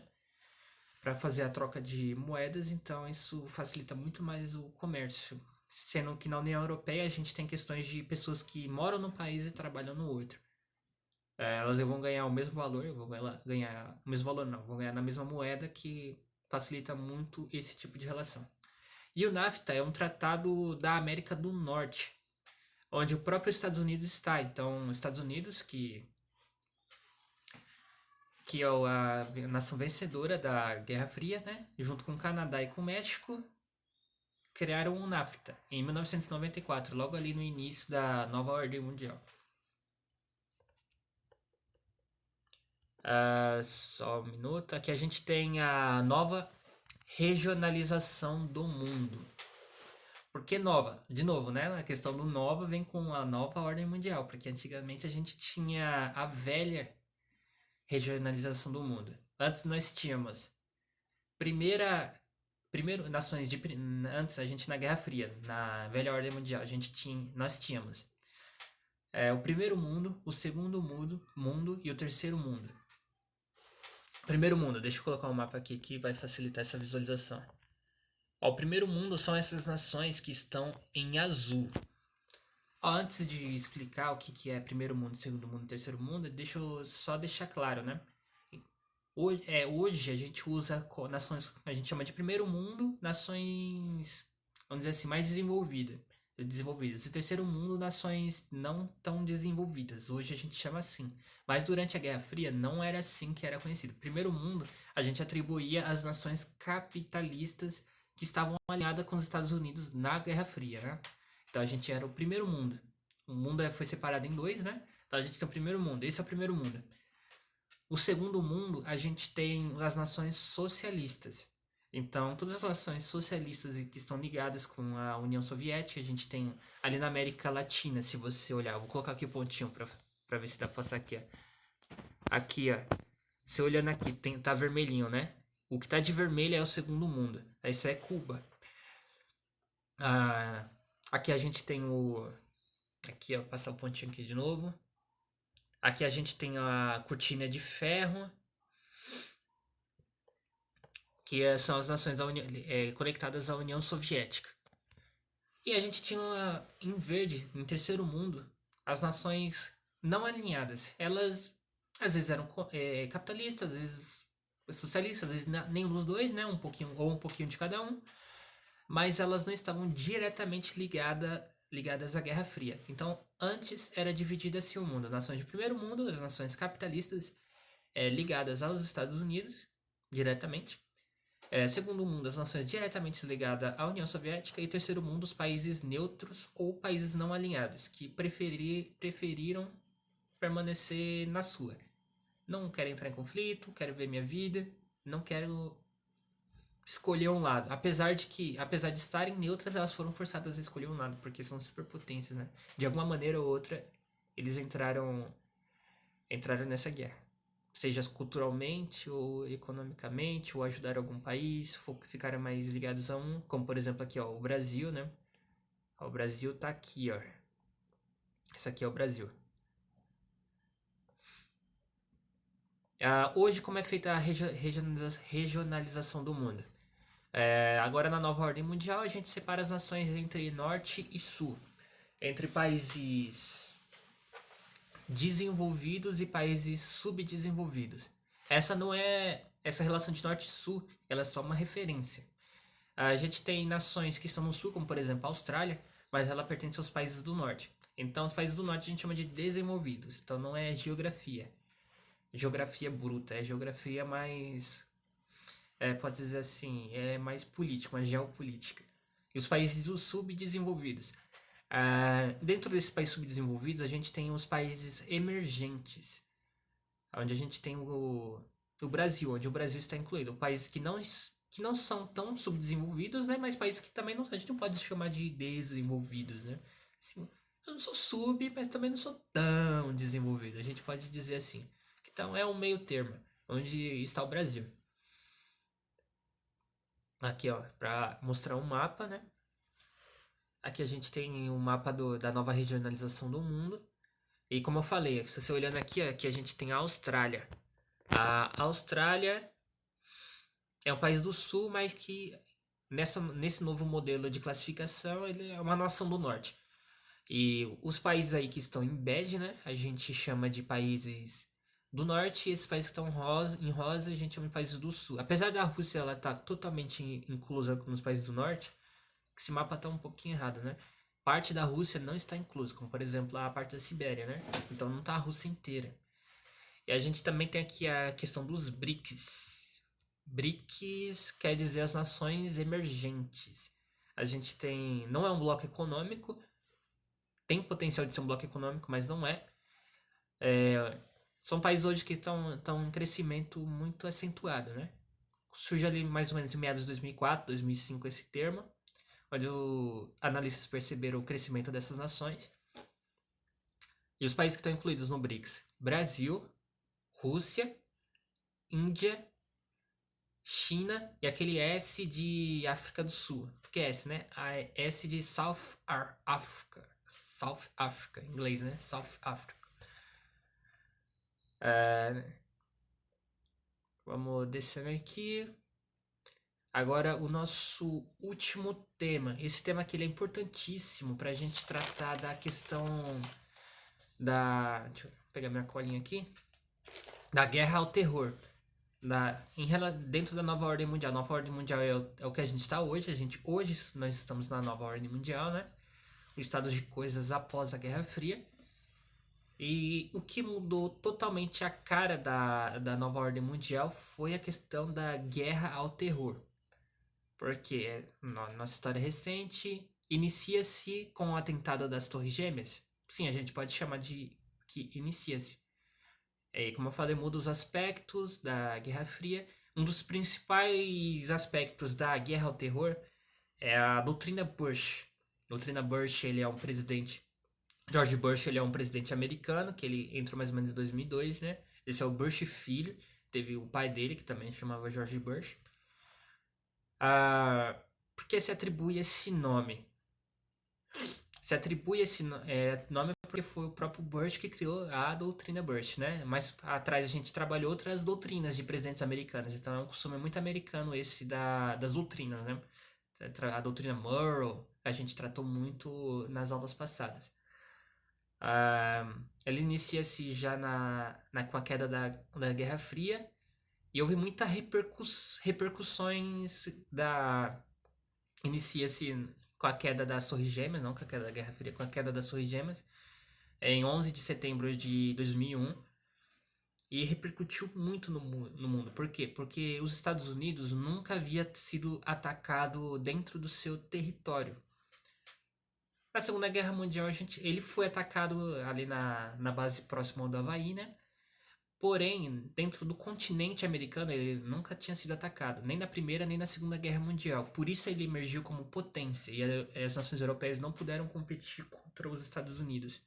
A: Para fazer a troca de moedas, então isso facilita muito mais o comércio. Sendo que na União Europeia a gente tem questões de pessoas que moram no país e trabalham no outro. Elas vão ganhar o mesmo valor, eu vou ganhar o mesmo valor não, vão ganhar na mesma moeda, que facilita muito esse tipo de relação. E o NAFTA é um tratado da América do Norte, onde o próprio Estados Unidos está. Então, os Estados Unidos, que é a nação vencedora da Guerra Fria, né? Junto com o Canadá e com o México, criaram o NAFTA em 1994, logo ali no início da nova ordem mundial. Só um minuto. Aqui a gente tem a nova regionalização do mundo. Por que nova? De novo, né? A questão do nova vem com a nova ordem mundial, porque antigamente a gente tinha a velha regionalização do mundo. Antes nós tínhamos primeiro nações de antes a gente na Guerra Fria, na velha ordem mundial, nós tínhamos o primeiro mundo, o segundo mundo e o terceiro mundo. Primeiro mundo, deixa eu colocar um mapa aqui que vai facilitar essa visualização. O primeiro mundo são essas nações que estão em azul. Antes de explicar o que é primeiro mundo, segundo mundo e terceiro mundo, deixa eu só deixar claro, né? Hoje a gente usa nações, a gente chama de primeiro mundo, nações, vamos dizer assim, mais desenvolvidas. E terceiro mundo, nações não tão desenvolvidas. Hoje a gente chama assim. Mas durante a Guerra Fria não era assim que era conhecido. Primeiro mundo, a gente atribuía às nações capitalistas que estavam alinhadas com os Estados Unidos na Guerra Fria, né? Então a gente era o primeiro mundo. O mundo foi separado em dois, né? Então a gente tem o primeiro mundo. Esse é o primeiro mundo. O segundo mundo, a gente tem as nações socialistas. Então, todas as nações socialistas que estão ligadas com a União Soviética, a gente tem ali na América Latina, se você olhar. Eu vou colocar aqui o pontinho pra ver se dá pra passar aqui, ó. Aqui, ó. Você olhando aqui, tá vermelhinho, né? O que tá de vermelho é o segundo mundo. Esse é Cuba. Aqui a gente tem o... Aqui, ó, passar o pontinho aqui de novo. Aqui a gente tem a cortina de ferro, que são as nações da conectadas à União Soviética. E a gente tinha em verde, em terceiro mundo, as nações não alinhadas. Elas às vezes eram capitalistas, às vezes socialistas, às vezes nenhum dos dois, né? Um pouquinho de cada um. Mas elas não estavam diretamente ligadas à Guerra Fria. Então, antes era dividida assim o mundo: nações de primeiro mundo, as nações capitalistas ligadas aos Estados Unidos diretamente. Segundo mundo, as nações diretamente ligadas à União Soviética. E terceiro mundo, os países neutros ou países não alinhados, que preferiram permanecer na sua. Não quero entrar em conflito, quero ver minha vida, não quero escolher um lado. Apesar de estarem neutras, elas foram forçadas a escolher um lado, porque são superpotências, né? De alguma maneira ou outra, eles entraram nessa guerra. Seja culturalmente ou economicamente, ou ajudar algum país, ficaram mais ligados a um, como por exemplo aqui, ó, o Brasil, né? Ó, o Brasil tá aqui, ó. Esse aqui é o Brasil. Hoje, como é feita a regionalização do mundo? Agora, na nova ordem mundial, a gente separa as nações entre norte e sul, entre países desenvolvidos e países subdesenvolvidos. Essa relação de norte e sul, ela é só uma referência. A gente tem nações que estão no sul, como por exemplo a Austrália, mas ela pertence aos países do norte. Então, os países do norte a gente chama de desenvolvidos. Então, não é geografia bruta, é geografia mais, pode dizer assim, é mais política, mais geopolítica. E os países subdesenvolvidos. Dentro desses países subdesenvolvidos, a gente tem os países emergentes, onde a gente tem o Brasil, onde o Brasil está incluído. Países que não são tão subdesenvolvidos, né? Mas países que também não, a gente não pode chamar de desenvolvidos, né? Assim, eu não sou sub, mas também não sou tão desenvolvido. A gente pode dizer assim. Então é um meio termo, onde está o Brasil. Aqui, ó, para mostrar um mapa, né? Aqui a gente tem um mapa da nova regionalização do mundo. E como eu falei, se você olhando aqui a gente tem a Austrália. A Austrália é um país do sul, mas que nesse novo modelo de classificação, ele é uma nação do norte. E os países aí que estão em bege, né? A gente chama de países do norte, e esses países que estão em rosa, a gente chama de países do sul. Apesar da Rússia ela tá totalmente inclusa nos países do norte, esse mapa tá um pouquinho errado, né? Parte da Rússia não está inclusa, como por exemplo a parte da Sibéria, né? Então não tá a Rússia inteira. E a gente também tem aqui a questão dos BRICS. BRICS quer dizer as nações emergentes. A gente tem, não é um bloco econômico, tem potencial de ser um bloco econômico, mas não é. São países hoje que estão em crescimento muito acentuado, né? Surge ali mais ou menos em meados de 2004, 2005 esse termo, onde os analistas perceberam o crescimento dessas nações. E os países que estão incluídos no BRICS: Brasil, Rússia, Índia, China e aquele S de África do Sul. Por que S, né? A S de South Africa. South Africa, em inglês, né? South Africa. Vamos descendo aqui. Agora o nosso último tema. Esse tema aqui ele é importantíssimo para a gente tratar da questão da... Deixa eu pegar minha colinha aqui. Da guerra ao terror. Dentro da nova ordem mundial. A nova ordem mundial é o que a gente está hoje. Hoje nós estamos na nova ordem mundial, né? O estado de coisas após a Guerra Fria. E o que mudou totalmente a cara da nova ordem mundial foi a questão da guerra ao terror. Porque na nossa história recente inicia-se com o atentado das Torres Gêmeas. Sim, a gente pode chamar de que inicia-se. Como eu falei, muda os aspectos da Guerra Fria. Um dos principais aspectos da guerra ao terror é a doutrina Bush. A doutrina Bush, ele é um presidente... George Bush, ele é um presidente americano, que ele entrou mais ou menos em 2002, né? Esse é o Bush filho. Teve o pai dele, que também chamava George Bush. Por que se atribui esse nome? Se atribui esse nome porque foi o próprio Bush que criou a doutrina Bush, né? Mais atrás a gente trabalhou outras doutrinas de presidentes americanos. Então é um costume muito americano esse das doutrinas, né? A doutrina Monroe, a gente tratou muito nas aulas passadas. Ela inicia-se já com a queda da Guerra Fria e houve muitas repercussões inicia-se com a queda das Torres Gêmeas, não com a queda da Guerra Fria, com a queda das Torres Gêmeas, em 11 de setembro de 2001, e repercutiu muito no mundo. Por quê? Porque os Estados Unidos nunca havia sido atacado dentro do seu território. Na Segunda Guerra Mundial, ele foi atacado ali na base próxima do Havaí, né? Porém, dentro do continente americano, ele nunca tinha sido atacado, nem na Primeira nem na Segunda Guerra Mundial. Por isso ele emergiu como potência e as nações europeias não puderam competir contra os Estados Unidos.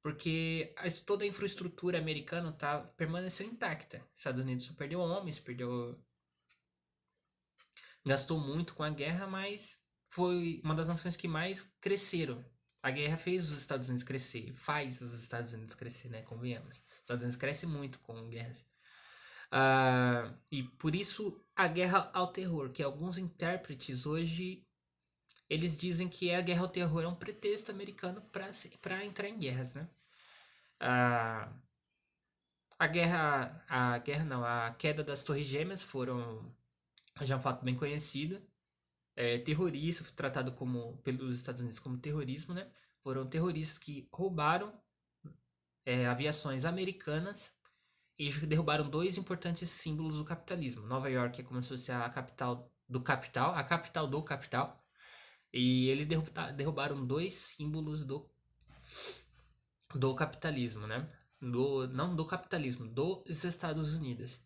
A: Porque toda a infraestrutura americana permaneceu intacta. Estados Unidos só perdeu homens, gastou muito com a guerra, mas foi uma das nações que mais cresceram. A guerra fez os Estados Unidos crescer, faz os Estados Unidos crescer, né? Convenhamos. Os Estados Unidos cresce muito com guerras. E por isso a guerra ao terror, que alguns intérpretes hoje eles dizem que a guerra ao terror é um pretexto americano para entrar em guerras, né? Ah, a queda das Torres Gêmeas foram já é um fato bem conhecido. Terrorista, tratado pelos Estados Unidos como terrorismo, né? Foram terroristas que roubaram aviações americanas e derrubaram dois importantes símbolos do capitalismo. Nova York é como se fosse a capital do capital. E eles derrubaram dois símbolos do capitalismo, né? Não do capitalismo, dos Estados Unidos.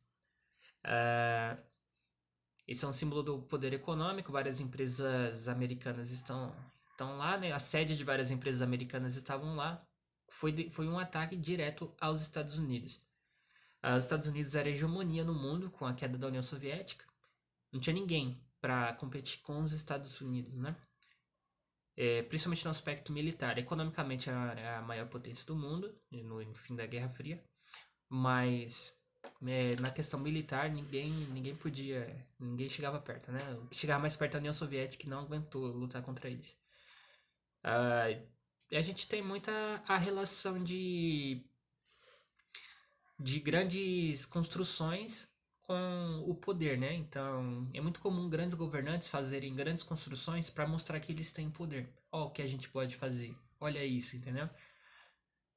A: Esse é um símbolo do poder econômico. Várias empresas americanas estão lá, né? A sede de várias empresas americanas estavam lá. Foi um ataque direto aos Estados Unidos. Os Estados Unidos era a hegemonia no mundo com a queda da União Soviética. Não tinha ninguém para competir com os Estados Unidos, né? Principalmente no aspecto militar. Economicamente era a maior potência do mundo no fim da Guerra Fria, mas na questão militar ninguém chegava perto, né? O que chegava mais perto da União Soviética não aguentou lutar contra eles. E a gente tem muita a relação de grandes construções com o poder, né? Então, é muito comum grandes governantes fazerem grandes construções para mostrar que eles têm poder. Ó, o que a gente pode fazer. Olha isso, entendeu?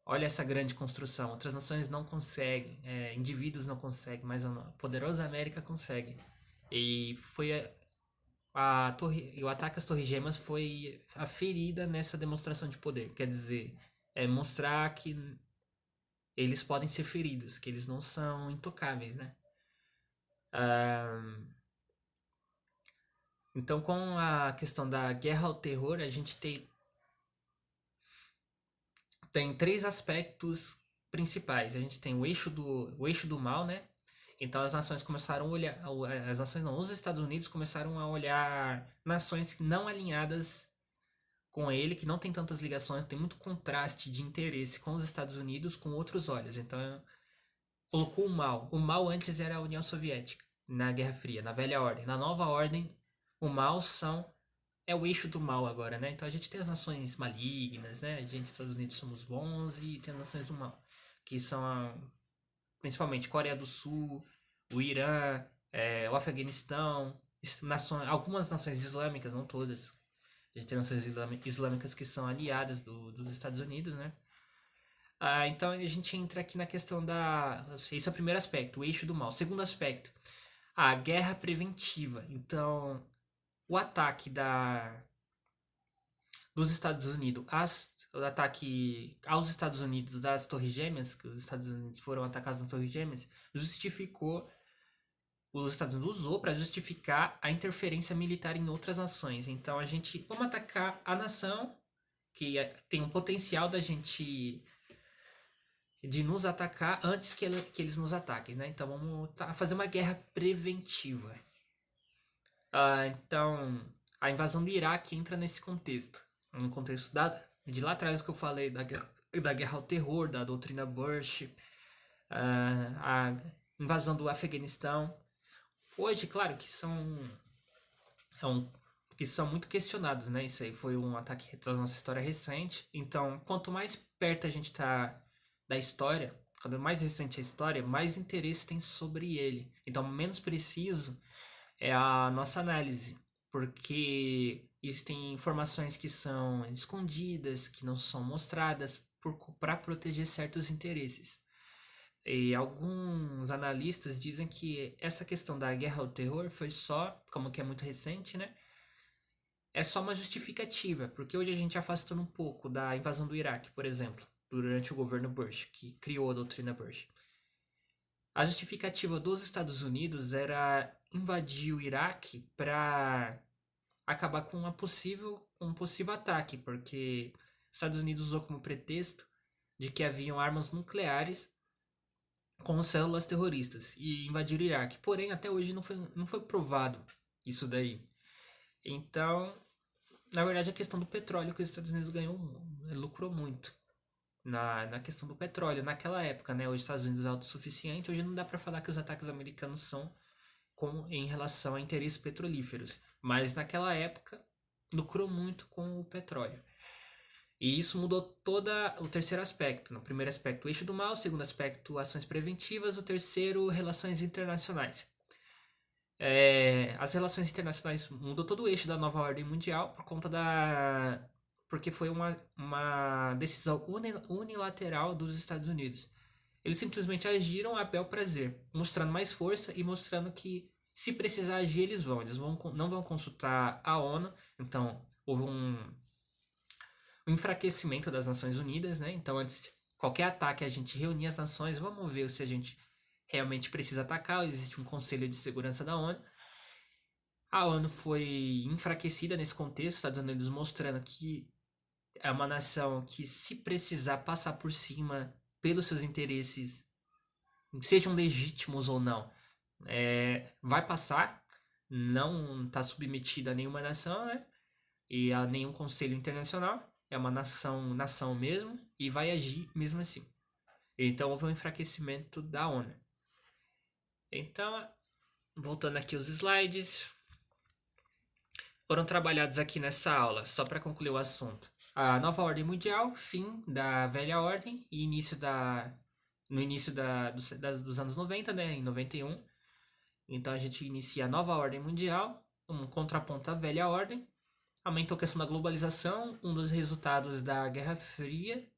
A: Olha essa grande construção. Outras nações não conseguem, indivíduos não conseguem, mas a poderosa América consegue. E o ataque às Torres Gêmeas foi a ferida nessa demonstração de poder. Quer dizer, mostrar que eles podem ser feridos, que eles não são intocáveis, né? Então, com a questão da guerra ao terror, a gente tem três aspectos principais. A gente tem o eixo do mal, né? Então as nações começaram a olhar, as nações não, os Estados Unidos começaram a olhar nações não alinhadas com ele, que não tem tantas ligações, tem muito contraste de interesse com os Estados Unidos com outros olhos. Então colocou o mal. O mal antes era a União Soviética, na Guerra Fria, na velha ordem. Na nova ordem, o mal é o eixo do mal agora, né? Então a gente tem as nações malignas, né? A gente, Estados Unidos, somos bons e tem as nações do mal, que são principalmente Coreia do Sul, o Irã, o Afeganistão, algumas nações islâmicas, não todas. A gente tem nações islâmicas que são aliadas dos Estados Unidos, né? Então a gente entra aqui na questão esse é o primeiro aspecto, o eixo do mal. Segundo aspecto, a guerra preventiva. Então, o ataque dos Estados Unidos, o ataque aos Estados Unidos das Torres Gêmeas, que os Estados Unidos foram atacados nas Torres Gêmeas, os Estados Unidos usou para justificar a interferência militar em outras nações. Então vamos atacar a nação que tem um potencial de nos atacar antes que eles nos ataquem, né? Então vamos fazer uma guerra preventiva. Então a invasão do Iraque entra nesse contexto, no contexto de lá atrás que eu falei da guerra ao terror, da doutrina Bush, a invasão do Afeganistão. Hoje, claro que que são muito questionados, né? Isso aí foi um ataque da nossa história recente. Então, quanto mais perto a gente tá da história, quanto mais recente a história, mais interesse tem sobre ele. Então, menos preciso é a nossa análise, porque existem informações que são escondidas, que não são mostradas para proteger certos interesses. E alguns analistas dizem que essa questão da guerra ao terror foi só, como que é muito recente, né? É só uma justificativa, porque hoje a gente afastando um pouco da invasão do Iraque, por exemplo, durante o governo Bush, que criou a doutrina Bush. A justificativa dos Estados Unidos era invadir o Iraque para acabar com um possível ataque, porque os Estados Unidos usou como pretexto de que haviam armas nucleares com células terroristas e invadiram o Iraque. Porém, até hoje não foi provado isso daí. Então, na verdade, a questão do petróleo que os Estados Unidos lucrou muito na questão do petróleo naquela época, né? Hoje os Estados Unidos é autossuficiente, hoje não dá para falar que os ataques americanos são em relação a interesses petrolíferos, mas naquela época lucrou muito com o petróleo. E isso mudou todo o terceiro aspecto. No primeiro aspecto, o eixo do mal. O segundo aspecto, ações preventivas. O terceiro, relações internacionais. As relações internacionais mudou todo o eixo da nova ordem mundial por conta porque foi uma decisão unilateral dos Estados Unidos. Eles simplesmente agiram a bel prazer, mostrando mais força e mostrando que se precisar agir, eles vão. Não vão consultar a ONU. Então, houve um enfraquecimento das Nações Unidas, né? Então, antes de qualquer ataque, a gente reunia as nações, vamos ver se a gente realmente precisa atacar. Existe um Conselho de Segurança da ONU. A ONU foi enfraquecida nesse contexto, os Estados Unidos mostrando que é uma nação que, se precisar passar por cima pelos seus interesses, sejam legítimos ou não, vai passar, não está submetida a nenhuma nação, né? E a nenhum conselho internacional. É uma nação mesmo, e vai agir mesmo assim. Então houve um enfraquecimento da ONU. Então, voltando aqui os slides, foram trabalhados aqui nessa aula, só para concluir o assunto. A nova ordem mundial, fim da velha ordem e no início dos anos 90, né, em 91. Então a gente inicia a nova ordem mundial, um contraponto à velha ordem. Aumentou a questão da globalização, um dos resultados da Guerra Fria,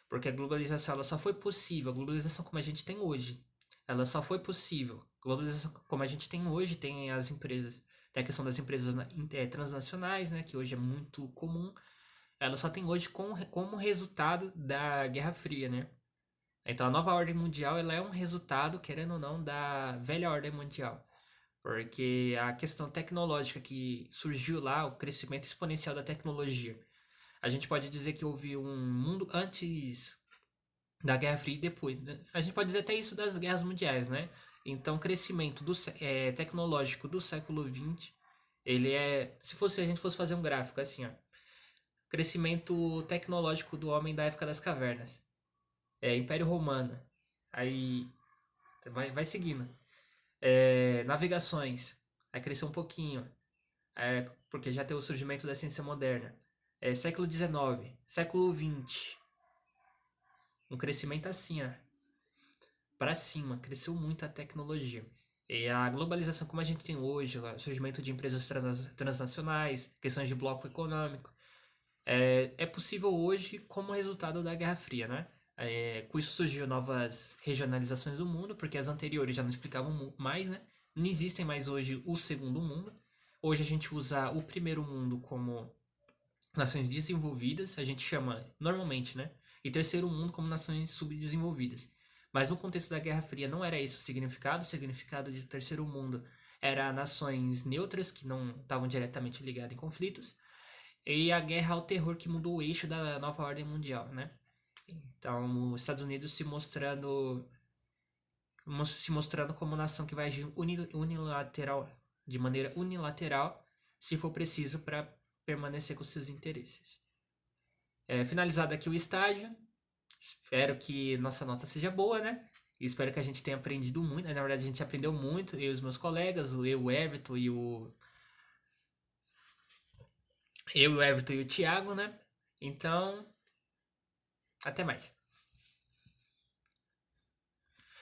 A: porque a globalização ela só foi possível, a globalização como a gente tem hoje, ela só foi possível. A globalização como a gente tem hoje, tem as empresas, tem a questão das empresas transnacionais, né, que hoje é muito comum, ela só tem hoje como resultado da Guerra Fria, né? Então a nova ordem mundial ela é um resultado, querendo ou não, da velha ordem mundial. Porque a questão tecnológica que surgiu lá, o crescimento exponencial da tecnologia, a gente pode dizer que houve um mundo antes da Guerra Fria e depois, né? A gente pode dizer até isso das guerras mundiais, né? Então, o crescimento tecnológico do século XX, ele se a gente fosse fazer um gráfico assim, ó. Crescimento tecnológico do homem da época das cavernas. Império Romano. Aí vai seguindo. Navegações. Aí cresceu um pouquinho. Porque já tem o surgimento da ciência moderna. Século XIX. Século XX. Um crescimento assim, ó. Pra cima. Cresceu muito a tecnologia. E a globalização como a gente tem hoje, o surgimento de empresas transnacionais, questões de bloco econômico, é possível hoje como resultado da Guerra Fria, né? Com isso surgiu novas regionalizações do mundo, porque as anteriores já não explicavam mais, né? Não existem mais hoje o segundo mundo. Hoje a gente usa o primeiro mundo como nações desenvolvidas, a gente chama normalmente, né? E terceiro mundo como nações subdesenvolvidas. Mas no contexto da Guerra Fria não era esse o significado de terceiro mundo era nações neutras que não estavam diretamente ligadas em conflitos. E a guerra ao terror que mudou o eixo da nova ordem mundial, né? Então, os Estados Unidos se mostrando como nação que vai agir de maneira unilateral, se for preciso, para permanecer com seus interesses. Finalizado aqui o estágio, espero que nossa nota seja boa, né? E espero que a gente tenha aprendido muito. Na verdade, a gente aprendeu muito, eu e os meus colegas, o Everton e o Thiago, né? Então, até mais.